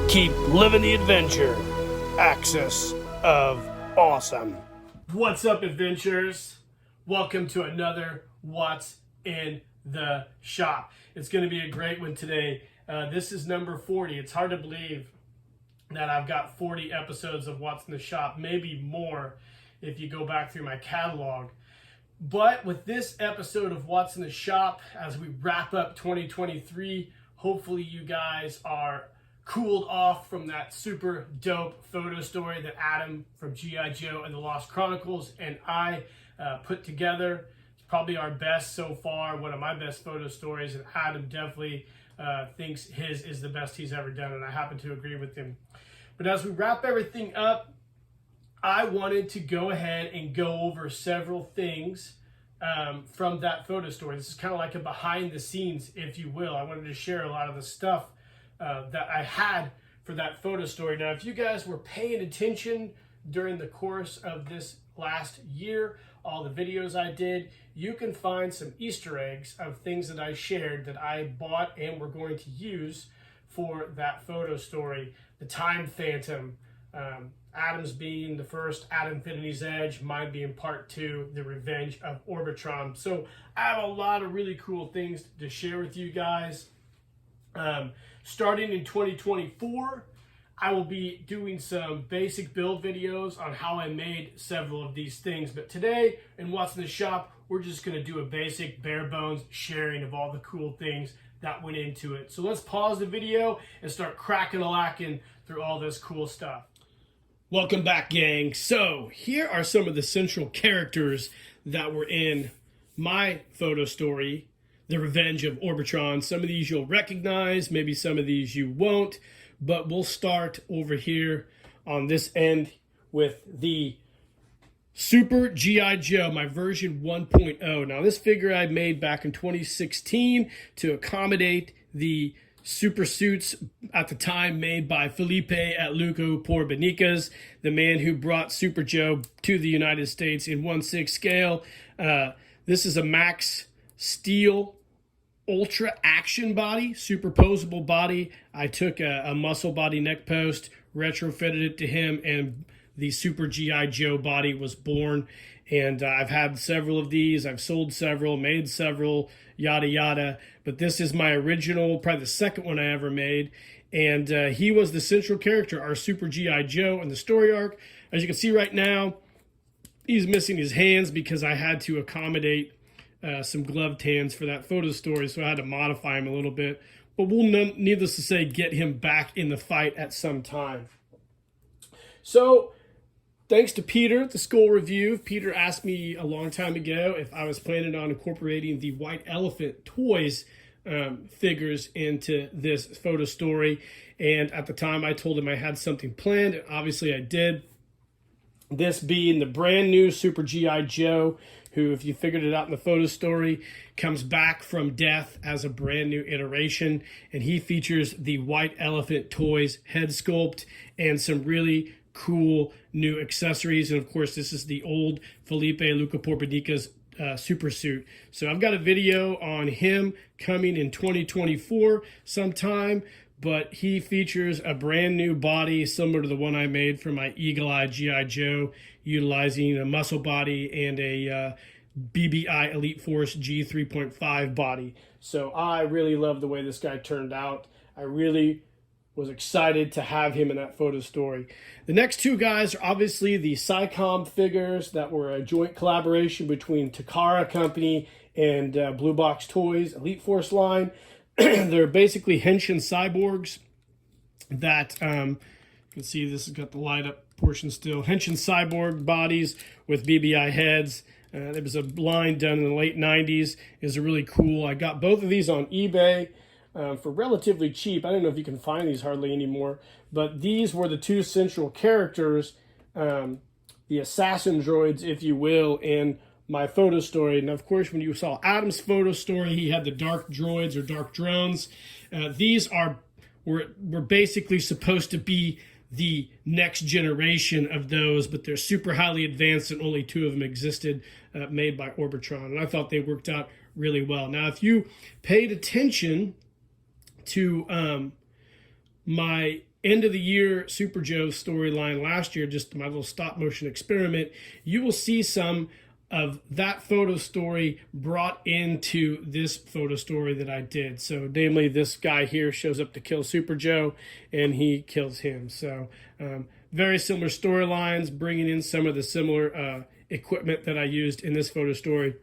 Keep living the adventure. Axis of Awesome. What's up, adventurers? Welcome to another What's in the Shop. It's going to be a great one today. This is number 40. It's hard to believe that I've got 40 episodes of What's in the Shop, maybe more if you go back through my catalog. But with this episode of What's in the Shop, as we wrap up 2023, hopefully you guys are cooled off from that super dope photo story that Adam from G.I. Joe and the Lost Chronicles and I put together. It's probably our best so far, one of my best photo stories, and Adam definitely thinks his is the best he's ever done, and I happen to agree with him. But as we wrap everything up, I wanted to go ahead and go over several things from that photo story. This is kind of like a behind the scenes, if you will. I wanted to share a lot of the stuff that I had for that photo story. Now, if you guys were paying attention during the course of this last year, all the videos I did, you can find some Easter eggs of things that I shared that I bought and were going to use for that photo story. The Time Phantom, Adam's being the first Adam Infinity's Edge, mine being part 2, the Revenge of Orbitron. So I have a lot of really cool things to share with you guys. Starting in 2024, I will be doing some basic build videos on how I made several of these things. But today, in What's in the Shop, we're just going to do a basic bare bones sharing of all the cool things that went into it. So let's pause the video and start cracking-a-lacking through all this cool stuff. Welcome back, gang. So here are some of the central characters that were in my photo story, The Revenge of Orbitron. Some of these you'll recognize, maybe some of these you won't, but we'll start over here on this end with the Super G.I. Joe, my version 1.0. Now, this figure I made back in 2016 to accommodate the super suits at the time made by Felipe at Luco Porbenicas, the man who brought Super Joe to the United States in 1/6 scale. This is a Max Steel Ultra Action body, superposable body. I took a muscle body neck post, retrofitted it to him, and the Super G.I. Joe body was born. And I've had several of these. I've sold several, made several, yada, yada. But this is my original, probably the second one I ever made. And he was the central character, our Super G.I. Joe in the story arc. As you can see right now, he's missing his hands because I had to accommodate some gloved hands for that photo story, so I had to modify him a little bit. But we'll, needless to say, get him back in the fight at some time. So, thanks to Peter, the Skull Review. Peter asked me a long time ago if I was planning on incorporating the White Elephant Toys figures into this photo story. And at the time, I told him I had something planned, and obviously I did. This being the brand new Super G.I. Joe, who, if you figured it out in the photo story, comes back from death as a brand new iteration. And he features the White Elephant Toys head sculpt and some really cool new accessories. And of course, this is the old Felipe Luca Porbenicas super suit. So I've got a video on him coming in 2024 sometime, but he features a brand new body similar to the one I made for my Eagle Eye G.I. Joe, utilizing a muscle body and a BBI Elite Force G3.5 body. So I really love the way this guy turned out. I really was excited to have him in that photo story. The next two guys are obviously the SciComm figures that were a joint collaboration between Takara Company and Blue Box Toys Elite Force line. They're basically henshin cyborgs that, you can see this has got the light up portion still. Henshin cyborg bodies with BBI heads. There was a line done in the late 90s. Is really cool. I got both of these on eBay for relatively cheap. I don't know if you can find these hardly anymore, but these were the two central characters, the assassin droids, if you will, in my photo story. And of course, when you saw Adam's photo story, he had the dark droids or dark drones. These were basically supposed to be the next generation of those, but they're super highly advanced and only two of them existed, made by Orbitron. And I thought they worked out really well. Now, if you paid attention to my end of the year Super Joe storyline last year, just my little stop motion experiment, you will see some of that photo story brought into this photo story that I did. So namely, this guy here shows up to kill Super Joe and he kills him. So very similar storylines, bringing in some of the similar equipment that I used in this photo story.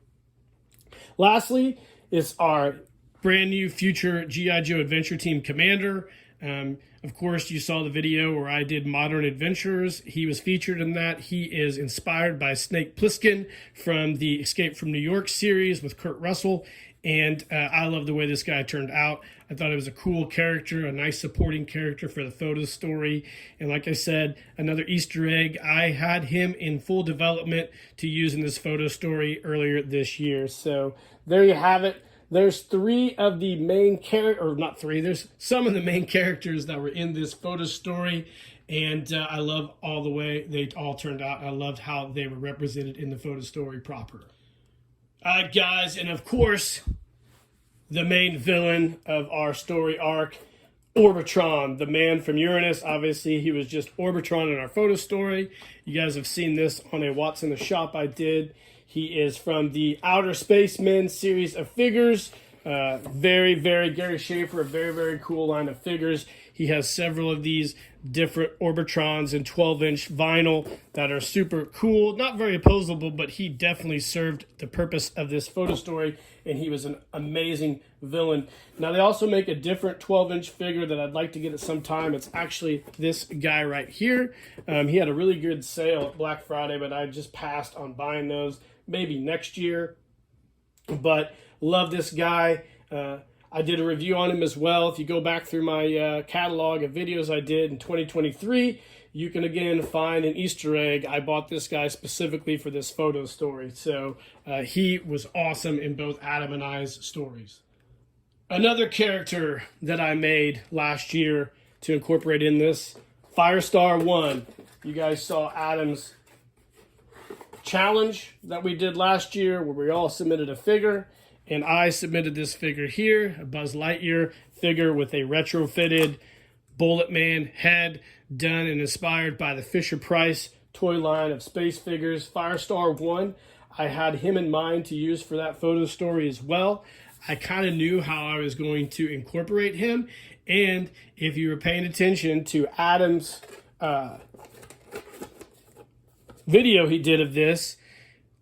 Lastly is our brand new future G.I. Joe Adventure Team Commander. Of course, you saw the video where I did Modern Adventures. He was featured in that. He is inspired by Snake Plissken from the Escape from New York series with Kurt Russell. And I love the way this guy turned out. I thought it was a cool character, a nice supporting character for the photo story. And like I said, another Easter egg. I had him in full development to use in this photo story earlier this year. So there you have it. There's three of the main characters, or not three, there's some of the main characters that were in this photo story. And I love all the way they all turned out. I loved how they were represented in the photo story proper. All right, guys, and of course, the main villain of our story arc, Orbitron, the man from Uranus. Obviously, he was just Orbitron in our photo story. You guys have seen this on a What's in the Shop I did. He is from the Outer Spacemen series of figures. Very, very Gary Schaefer, a very, very cool line of figures. He has several of these different Orbitrons in 12-inch vinyl that are super cool. Not very opposable, but he definitely served the purpose of this photo story, and he was an amazing villain. Now, they also make a different 12-inch figure that I'd like to get at some time. It's actually this guy right here. He had a really good sale at Black Friday, but I just passed on buying those. Maybe next year. But love this guy. I did a review on him as well. If you go back through my catalog of videos I did in 2023, you can again find an Easter egg. I bought this guy specifically for this photo story. So he was awesome in both Adam and I's stories. Another character that I made last year to incorporate in this, Firestar 1. You guys saw Adam's challenge that we did last year where we all submitted a figure, and I submitted this figure here, a Buzz Lightyear figure with a retrofitted Bullet Man head done and inspired by the Fisher-Price toy line of space figures. Firestar 1, I had him in mind to use for that photo story as well. I kind of knew how I was going to incorporate him, and if you were paying attention to Adam's video he did of this,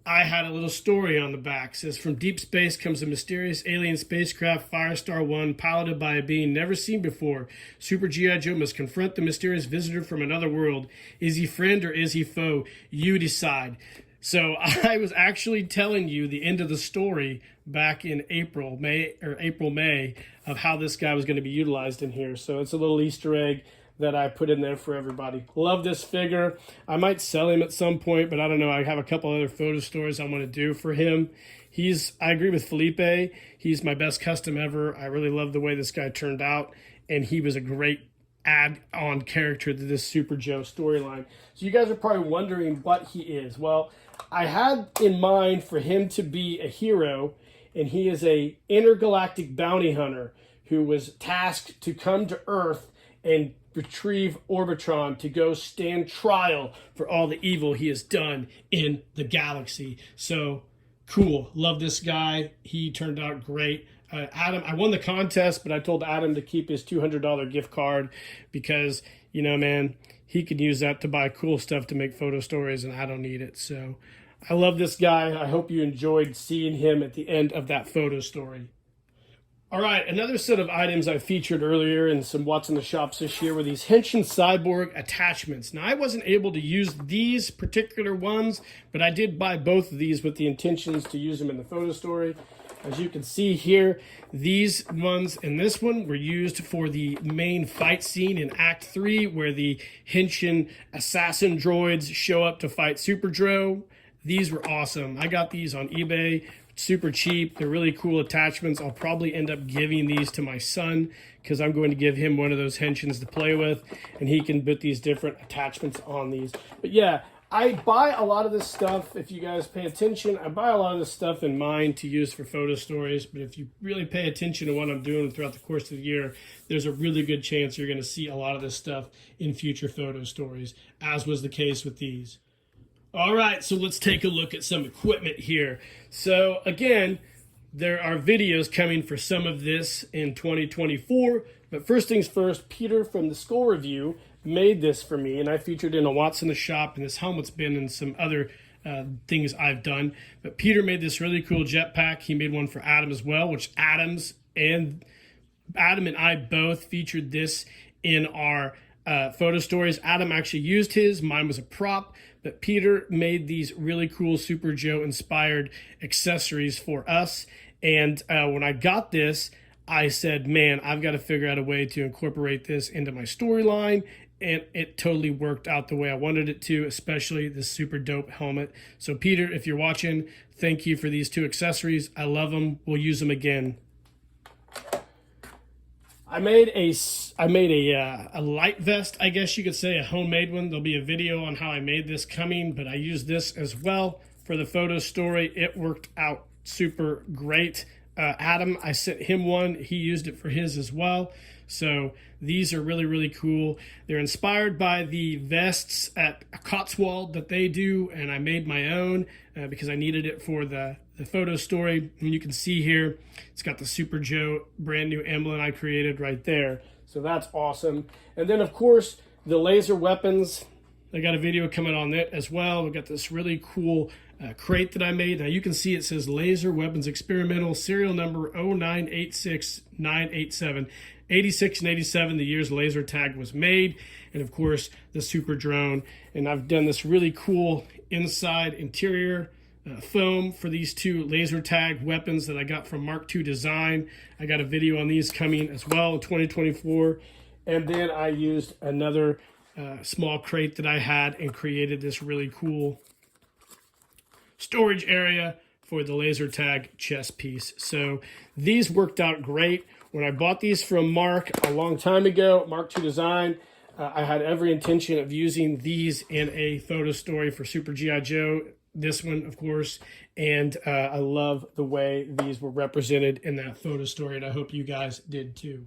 I had a little story on the back. It says, from deep space comes a mysterious alien spacecraft, Firestar 1, piloted by a being never seen before. Super G.I. Joe must confront the mysterious visitor from another world. Is he friend or is he foe? You decide. So I was actually telling you the end of the story back in April, May, of how this guy was going to be utilized in here. So it's a little Easter egg that I put in there for everybody. Love this figure. I might sell him at some point, but I don't know. I have a couple other photo stories I want to do for him. I agree with Felipe. He's my best custom ever. I really love the way this guy turned out, and he was a great add-on character to this Super Joe storyline. So you guys are probably wondering what he is. Well, I had in mind for him to be a hero, and he is a intergalactic bounty hunter who was tasked to come to Earth and retrieve Orbitron to go stand trial for all the evil he has done in the galaxy. So cool. Love this guy. He turned out great. Adam, I won the contest, but I told Adam to keep his $200 gift card because, you know, man, he could use that to buy cool stuff to make photo stories, and I don't need it. So I love this guy. I hope you enjoyed seeing him at the end of that photo story. All right, another set of items I featured earlier in some What's in the Shops this year were these Henshin Cyborg attachments. Now, I wasn't able to use these particular ones, but I did buy both of these with the intentions to use them in the photo story. As you can see here, these ones and this one were used for the main fight scene in Act 3, where the Henshin assassin droids show up to fight Super Joe. These were awesome. I got these on eBay. Super cheap. They're really cool attachments. I'll probably end up giving these to my son because I'm going to give him one of those Henshins to play with, and he can put these different attachments on these. But yeah, I buy a lot of this stuff, if you guys pay attention, I buy a lot of this stuff in mind to use for photo stories, but if you really pay attention to what I'm doing throughout the course of the year, there's a really good chance you're going to see a lot of this stuff in future photo stories, as was the case with these. All right, so let's take a look at some equipment here. So again, there are videos coming for some of this in 2024, but first things first, Peter from the Skull Review made this for me, and I featured in a What's in the Shop, and this helmet's been in some other things I've done. But Peter made this really cool jetpack. He made one for Adam as well, which Adam and I both featured this in our photo stories. Adam actually used his, mine was a prop, but Peter made these really cool Super Joe inspired accessories for us. And when I got this, I said, man, I've got to figure out a way to incorporate this into my storyline. And it totally worked out the way I wanted it to, especially this super dope helmet. So Peter, if you're watching, thank you for these two accessories. I love them. We'll use them again. I made a light vest, I guess you could say, a homemade one. There'll be a video on how I made this coming, but I used this as well for the photo story. It worked out super great. Adam, I sent him one. He used it for his as well. So these are really, really cool. They're inspired by the vests at Cotswold that they do, and I made my own because I needed it for the photo story. And you can see here, it's got the Super Joe brand new emblem I created right there. So that's awesome. And then, of course, the laser weapons. I got a video coming on that as well. We've got this really cool crate that I made. Now you can see it says Laser Weapons Experimental, serial number 0986987. 86 and 87, the years laser tag was made, and of course the super drone. And I've done this really cool inside interior foam for these two laser tag weapons that I got from Mark II Design. I got a video on these coming as well in 2024. And then I used another small crate that I had and created this really cool storage area for the laser tag chest piece. So these worked out great. When I bought these from Mark a long time ago, Mark II Design, I had every intention of using these in a photo story for Super G.I. Joe, this one, of course, and I love the way these were represented in that photo story, and I hope you guys did too.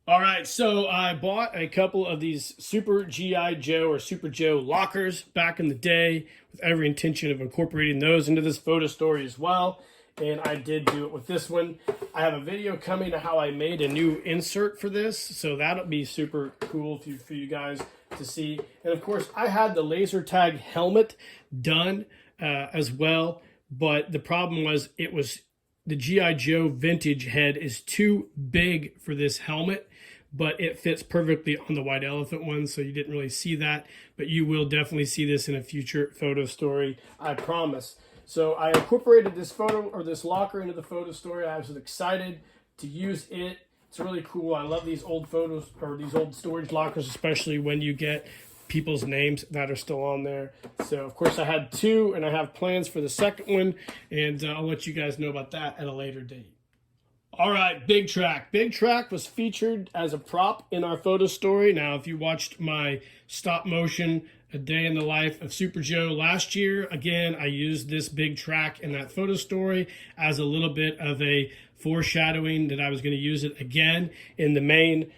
All right, so I bought a couple of these Super G.I. Joe or Super Joe lockers back in the day with every intention of incorporating those into this photo story as well. And I did do it with this one. I have a video coming to how I made a new insert for this, so that'll be super cool for you guys to see. And of course, I had the laser tag helmet done as well, but the problem was the G.I. Joe vintage head is too big for this helmet, but it fits perfectly on the white elephant one, so you didn't really see that, but you will definitely see this in a future photo story, I promise. So I incorporated this photo or this locker into the photo story. I was excited to use it. It's really cool. I love these old photos or these old storage lockers, especially when you get people's names that are still on there. So of course I had two, and I have plans for the second one, and I'll let you guys know about that at a later date. All right, Big Track. Big Track was featured as a prop in our photo story. Now, if you watched my stop motion A Day in the Life of Super Joe last year, again, I used this Big Track in that photo story as a little bit of a foreshadowing that I was going to use it again in the main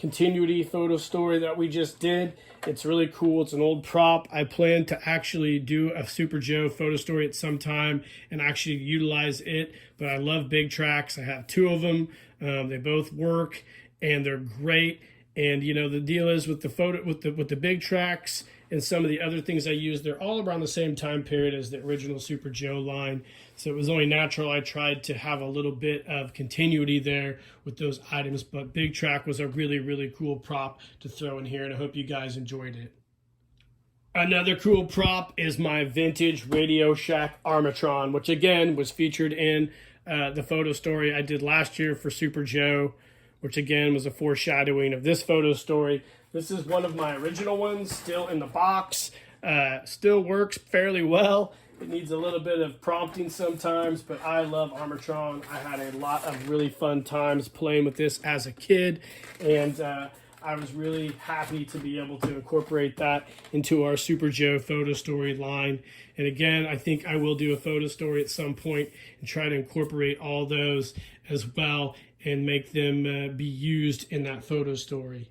continuity photo story that we just did. It's really cool. It's an old prop. I plan to actually do a Super Joe photo story at some time and actually utilize it, but I love Big Tracks. I have two of them. They both work and they're great. And you know, the deal is with the photo with the Big Tracks and some of the other things I use, they're all around the same time period as the original Super Joe line. So it was only natural I tried to have a little bit of continuity there with those items. But Big Track was a really, really cool prop to throw in here, and I hope you guys enjoyed it. Another cool prop is my vintage Radio Shack Armatron, which again was featured in the photo story I did last year for Super Joe, which again was a foreshadowing of this photo story. This is one of my original ones, still in the box, still works fairly well. It needs a little bit of prompting sometimes, but I love Armatron. I had a lot of really fun times playing with this as a kid, and I was really happy to be able to incorporate that into our Super Joe photo story line. And again, I think I will do a photo story at some point and try to incorporate all those as well and make them be used in that photo story.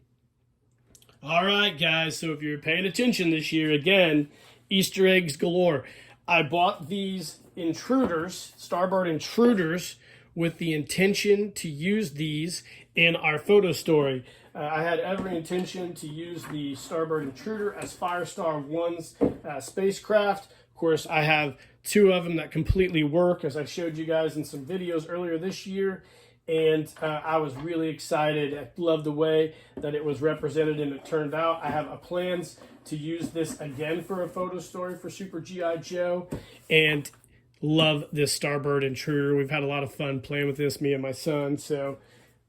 All right, guys, so if you're paying attention this year, again, Easter eggs galore. I bought these intruders, Starbird intruders, with the intention to use these in our photo story. I had every intention to use the Starbird intruder as Firestar 1's spacecraft. Of course, I have 2 of them that completely work, as I showed you guys in some videos earlier this year. And I was really excited. I loved the way that it was represented and it turned out. I have plans to use this again for a photo story for Super G.I. Joe. And love this Starbird intruder. We've had a lot of fun playing with this, me and my son. So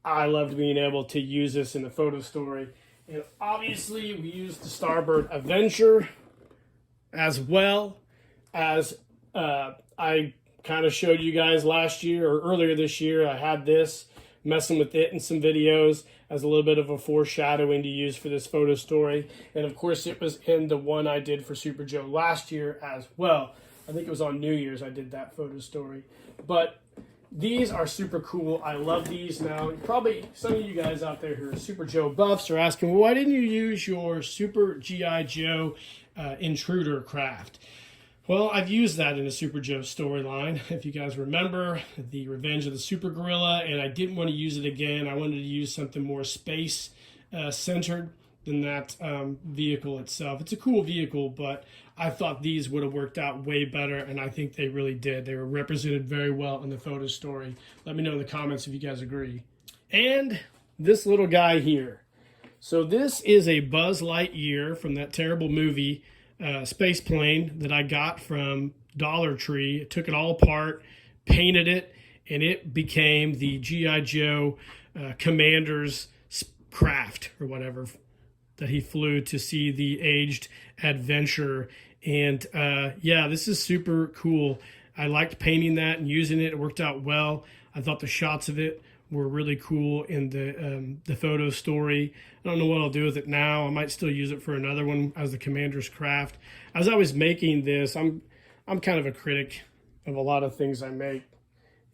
I loved being able to use this in the photo story. And obviously we used the Starbird Avenger as well as I kind of showed you guys last year or earlier this year. I had this, messing with it in some videos as a little bit of a foreshadowing to use for this photo story. And of course it was in the one I did for Super Joe last year as well. I think it was on New Year's I did that photo story. But these are super cool. I love these. Now, probably some of you guys out there who are Super Joe buffs are asking, well, why didn't you use your Super G.I. Joe intruder craft? Well, I've used that in a Super Joe storyline. If you guys remember, the Revenge of the Super Gorilla, and I didn't want to use it again. I wanted to use something more space-centered than that vehicle itself. It's a cool vehicle, but I thought these would have worked out way better, and I think they really did. They were represented very well in the photo story. Let me know in the comments if you guys agree. And this little guy here. So this is a Buzz Lightyear from that terrible movie, space plane that I got from Dollar Tree. I took it all apart, painted it, and it became the G.I. Joe commander's craft or whatever that he flew to see the aged adventure. And yeah, this is super cool. I liked painting that and using it. It worked out well. I thought the shots of it were really cool in the photo story. I don't know what I'll do with it now. I might still use it for another one as the commander's craft. As I was making this, I'm kind of a critic of a lot of things I make.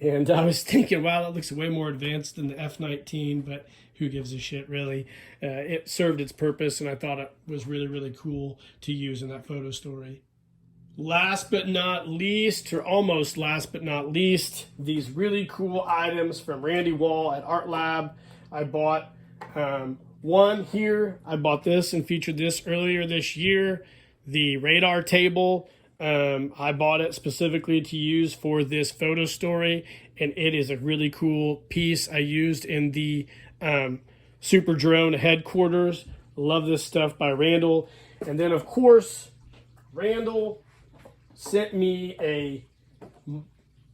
And I was thinking, wow, that looks way more advanced than the F-19, but who gives a shit, really? It served its purpose, and I thought it was really, really cool to use in that photo story. Last but not least, or almost last but not least, these really cool items from Randy Wall at Artlab. I bought one here. I bought this and featured this earlier this year. The radar table. I bought it specifically to use for this photo story, and it is a really cool piece I used in the Super Drone headquarters. Love this stuff by Randall. And then, of course, Randall sent me a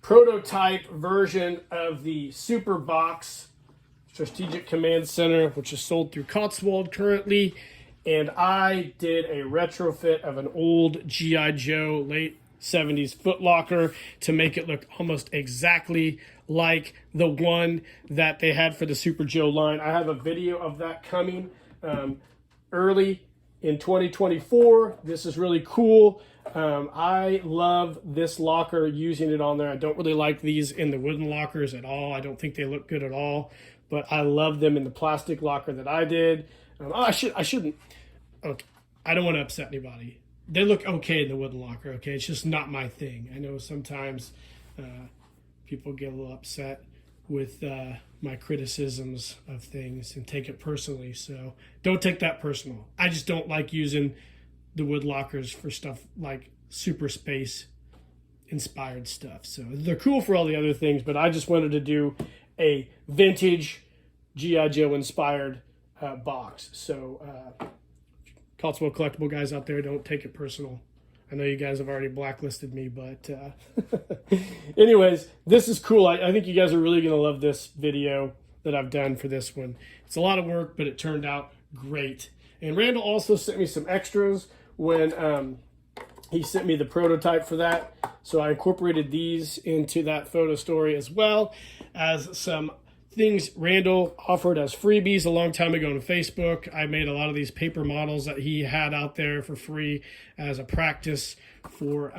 prototype version of the Super Box Strategic Command Center, which is sold through Cotswold currently. And I did a retrofit of an old G.I. Joe late 70s Foot Locker to make it look almost exactly like the one that they had for the Super Joe line. I have a video of that coming early in 2024. This is really cool. I love this locker, using it on there. I don't really like these in the wooden lockers at all. I don't think they look good at all, but I love them in the plastic locker that I did. I shouldn't. Okay, I don't want to upset anybody. They look okay in the wooden locker, okay? It's just not my thing. I know sometimes people get a little upset with my criticisms of things and take it personally, so don't take that personal. I just don't like using the wood lockers for stuff like super space inspired stuff. So they're cool for all the other things, but I just wanted to do a vintage G.I. Joe inspired box. So Cotswold Collectible guys out there, don't take it personal. I know you guys have already blacklisted me, but anyways, this is cool. I think you guys are really going to love this video that I've done for this one. It's a lot of work, but it turned out great. And Randall also sent me some extras when he sent me the prototype for that. So I incorporated these into that photo story, as well as some things Randall offered as freebies a long time ago on Facebook. I made a lot of these paper models that he had out there for free as a practice for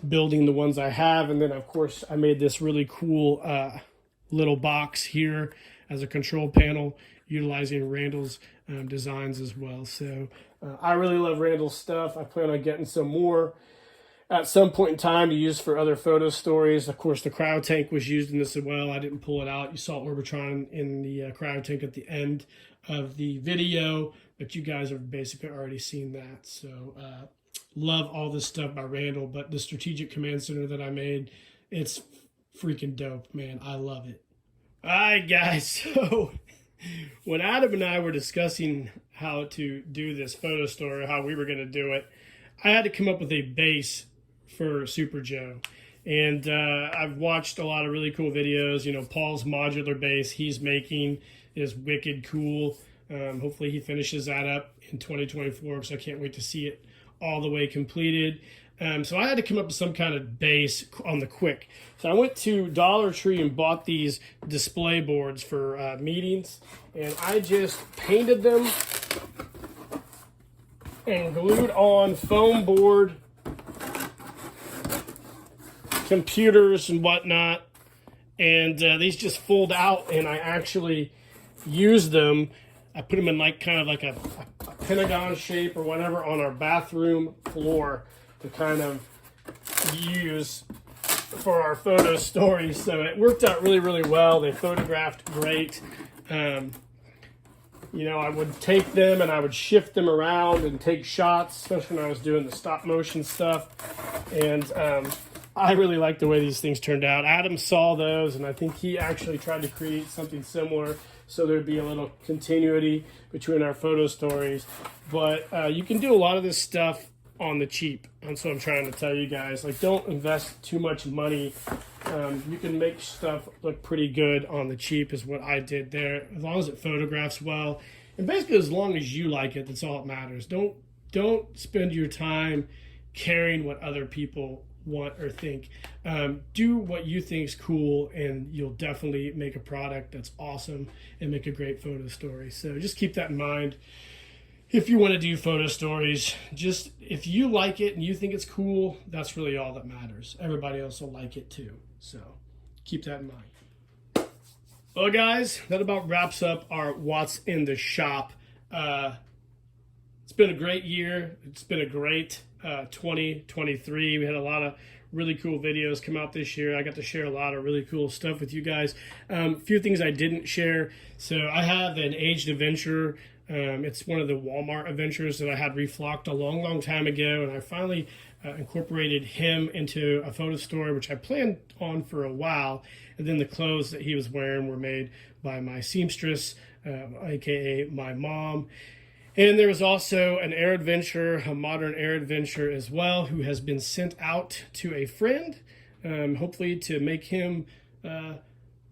building the ones I have. And then, of course, I made this really cool little box here as a control panel utilizing Randall's designs as well. So I really love Randall's stuff. I plan on getting some more at some point in time to use for other photo stories. Of course, the cryo tank was used in this as well. I didn't pull it out. You saw Orbitron in the cryo tank at the end of the video, but you guys have basically already seen that. So love all this stuff by Randall, but the strategic command center that I made, it's freaking dope, man. I love it. All right, guys. So when Adam and I were discussing how to do this photo story, how we were going to do it, I had to come up with a base for Super Joe. And I've watched a lot of really cool videos. You know, Paul's modular base he's making is wicked cool. Hopefully he finishes that up in 2024, because I can't wait to see it all the way completed. So I had to come up with some kind of base on the quick. So I went to Dollar Tree and bought these display boards for meetings. And I just painted them and glued on foam board, computers and whatnot, and these just fold out, and I actually use them. I put them in like kind of like a pentagon shape or whatever on our bathroom floor to kind of use for our photo stories. So it worked out really, really well. They photographed great. You know, I would take them and I would shift them around and take shots, especially when I was doing the stop motion stuff. And I really like the way these things turned out. Adam saw those, and I think he actually tried to create something similar so there'd be a little continuity between our photo stories. But you can do a lot of this stuff on the cheap. That's what I'm trying to tell you guys. Like, don't invest too much money. You can make stuff look pretty good on the cheap is what I did there, as long as it photographs well. And basically, as long as you like it, that's all that matters. Don't spend your time caring what other people want or think. Do what you think is cool, and you'll definitely make a product that's awesome and make a great photo story. So just keep that in mind. If you want to do photo stories, just if you like it and you think it's cool, that's really all that matters. Everybody else will like it too. So keep that in mind. Well, guys, that about wraps up our What's in the Shop. It's been a great year. It's been a great 2023. We had a lot of really cool videos come out this year. I got to share a lot of really cool stuff with you guys. A few things I didn't share. So I have an aged adventure. It's one of the Walmart adventures that I had reflocked a long, long time ago, and I finally incorporated him into a photo story, which I planned on for a while. And then the clothes that he was wearing were made by my seamstress, aka my mom. And there was also an air adventure, a modern air adventure as well, who has been sent out to a friend, hopefully to make him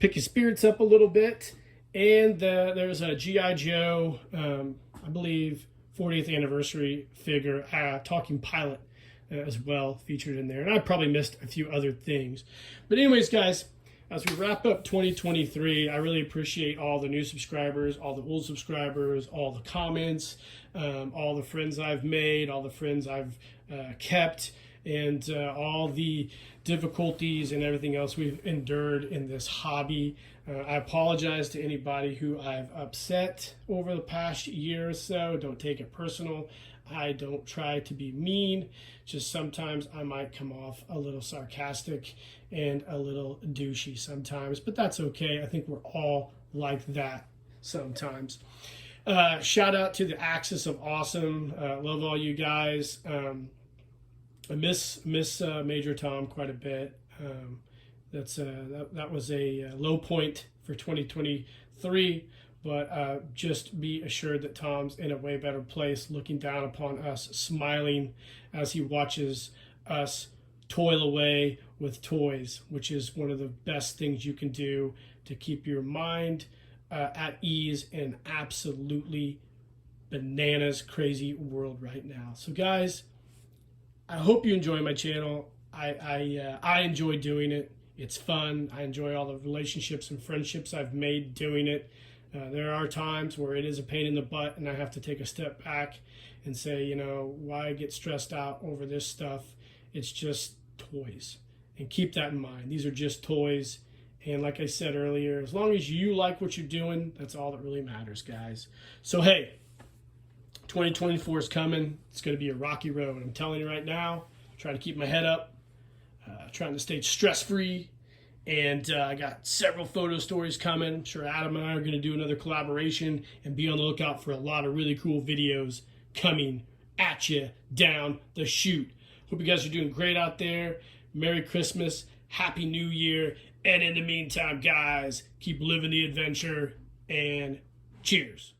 pick his spirits up a little bit. And there's a G.I. Joe, I believe, 40th anniversary figure, talking pilot as well, featured in there. And I probably missed a few other things. But anyways, guys, as we wrap up 2023, I really appreciate all the new subscribers, all the old subscribers, all the comments, all the friends I've made, all the friends I've kept, and all the difficulties and everything else we've endured in this hobby. I apologize to anybody who I've upset over the past year or so. Don't take it personal. I don't try to be mean. Just sometimes I might come off a little sarcastic and a little douchey sometimes, but that's okay. I think we're all like that sometimes. Shout out to the Axis of Awesome. Love all you guys. I miss Major Tom quite a bit. That was a low point for 2023, but just be assured that Tom's in a way better place, looking down upon us, smiling as he watches us toil away with toys, which is one of the best things you can do to keep your mind at ease in absolutely bananas crazy world right now. So guys, I hope you enjoy my channel. I enjoy doing it. It's fun. I enjoy all the relationships and friendships I've made doing it. There are times where it is a pain in the butt and I have to take a step back and say, you know, why get stressed out over this stuff? It's just toys. And keep that in mind. These are just toys. And like I said earlier, as long as you like what you're doing, that's all that really matters, guys. So, hey, 2024 is coming. It's going to be a rocky road. I'm telling you right now, trying to keep my head up, trying to stay stress-free. And I got several photo stories coming. I'm sure Adam and I are going to do another collaboration and be on the lookout for a lot of really cool videos coming at you down the chute. Hope you guys are doing great out there. Merry Christmas, Happy New Year, and in the meantime, guys, keep living the adventure, and cheers.